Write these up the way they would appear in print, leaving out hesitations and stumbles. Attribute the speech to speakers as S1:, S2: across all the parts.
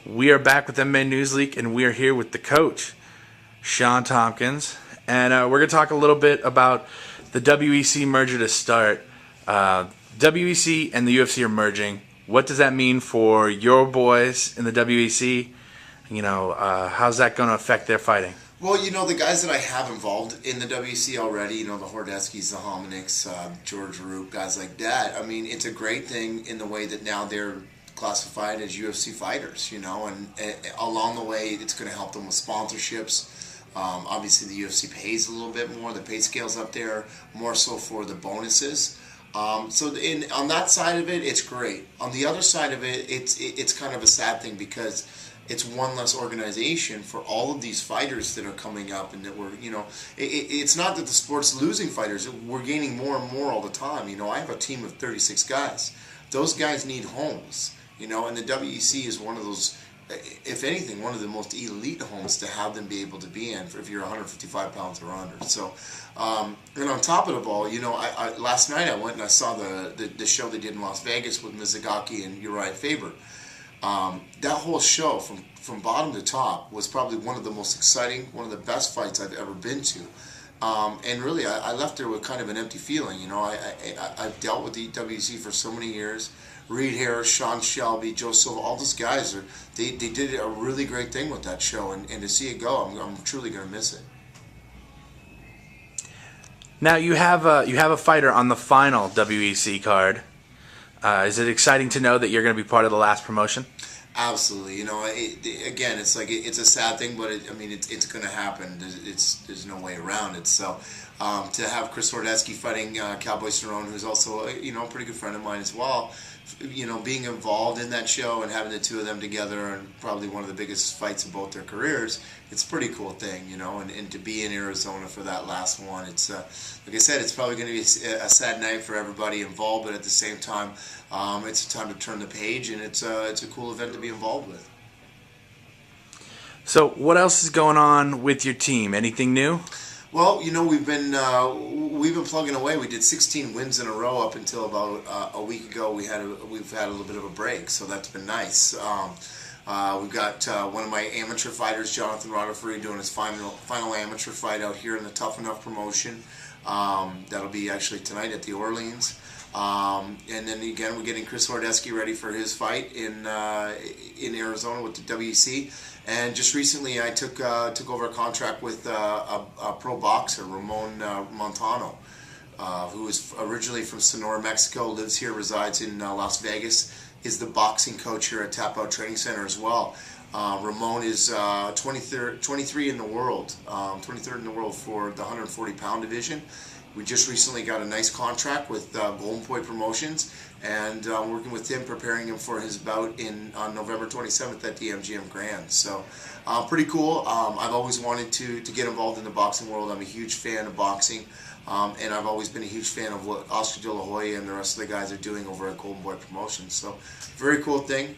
S1: We are back with MMA News Leak, and we are here with the coach, Shawn Tompkins, and we're going to talk a little bit about the WEC merger to start. WEC and the UFC are merging. What does that mean for your boys in the WEC? How's that going to affect their fighting?
S2: Well, the guys that I have involved in the WEC already, the Hordeskys, the Hominiks, George Roop, guys like that. I mean, it's a great thing in the way that now they're classified as UFC fighters, and along the way, it's going to help them with sponsorships. Obviously, the UFC pays a little bit more. The pay scale's up there, more so for the bonuses. On that side of it, it's great. On the other side of it, it's kind of a sad thing because it's one less organization for all of these fighters that are coming up, and that it's not that the sport's losing fighters. We're gaining more and more all the time. I have a team of 36 guys. Those guys need homes, and the WEC is one of those, if anything, one of the most elite homes to have them be able to be in if you're 155 pounds or under. So, and on top of it all, I last night I went and I saw the show they did in Las Vegas with Mizugaki and Uriah Faber. That whole show from bottom to top was probably one of the most exciting, one of the best fights I've ever been to. And really, I left there with kind of an empty feeling. I've dealt with the WEC for so many years. Reed Harris, Sean Shelby, Joe Silva, all those guys, they did a really great thing with that show. And to see it go, I'm truly going to miss it.
S1: Now, you have a fighter on the final WEC card. Is it exciting to know that you're going to be part of the last promotion?
S2: Absolutely. Again, it's like it's a sad thing, but it's going to happen. There's no way around it. So to have Chris Hordesky fighting Cowboy Cerrone, who's also a pretty good friend of mine as well, being involved in that show and having the two of them together, and probably one of the biggest fights of both their careers, it's a pretty cool thing, and to be in Arizona for that last one, it's like I said, it's probably going to be a sad night for everybody involved, but at the same time, it's a time to turn the page, and it's a cool event to be involved with.
S1: So what else is going on with your team? Anything new?
S2: Well, we've been plugging away. We did 16 wins in a row up until about a week ago. We've had a little bit of a break, so that's been nice. We've got one of my amateur fighters, Jonathan Roddenberry, doing his final amateur fight out here in the Tough Enough promotion. That'll be actually tonight at the Orleans. And then again, we're getting Chris Hordesky ready for his fight in Arizona with the WEC. And just recently, I took over a contract with a pro boxer, Ramon Montano, who is originally from Sonora, Mexico, lives here, resides in Las Vegas, is the boxing coach here at Tapout Training Center as well. Ramon is 23 in the world, 23rd in the world for the 140-pound division. We just recently got a nice contract with Golden Point Promotions, and working with him, preparing him for his bout on November 27th at the MGM Grand. So pretty cool. I've always wanted to get involved in the boxing world. I'm a huge fan of boxing, and I've always been a huge fan of what Oscar De La Hoya and the rest of the guys are doing over at Golden Boy Promotions. So very cool thing.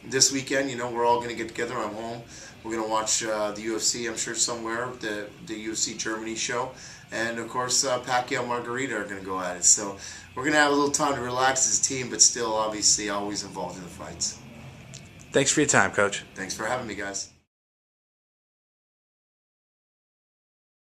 S2: This weekend, we're all going to get together. I'm home. We're going to watch the UFC, I'm sure, somewhere, the UFC Germany show. And, of course, Pacquiao and Margarita are going to go at it. So we're going to have a little time to relax as a team, but still, obviously, always involved in the fights.
S1: Thanks for your time, Coach.
S2: Thanks for having me, guys.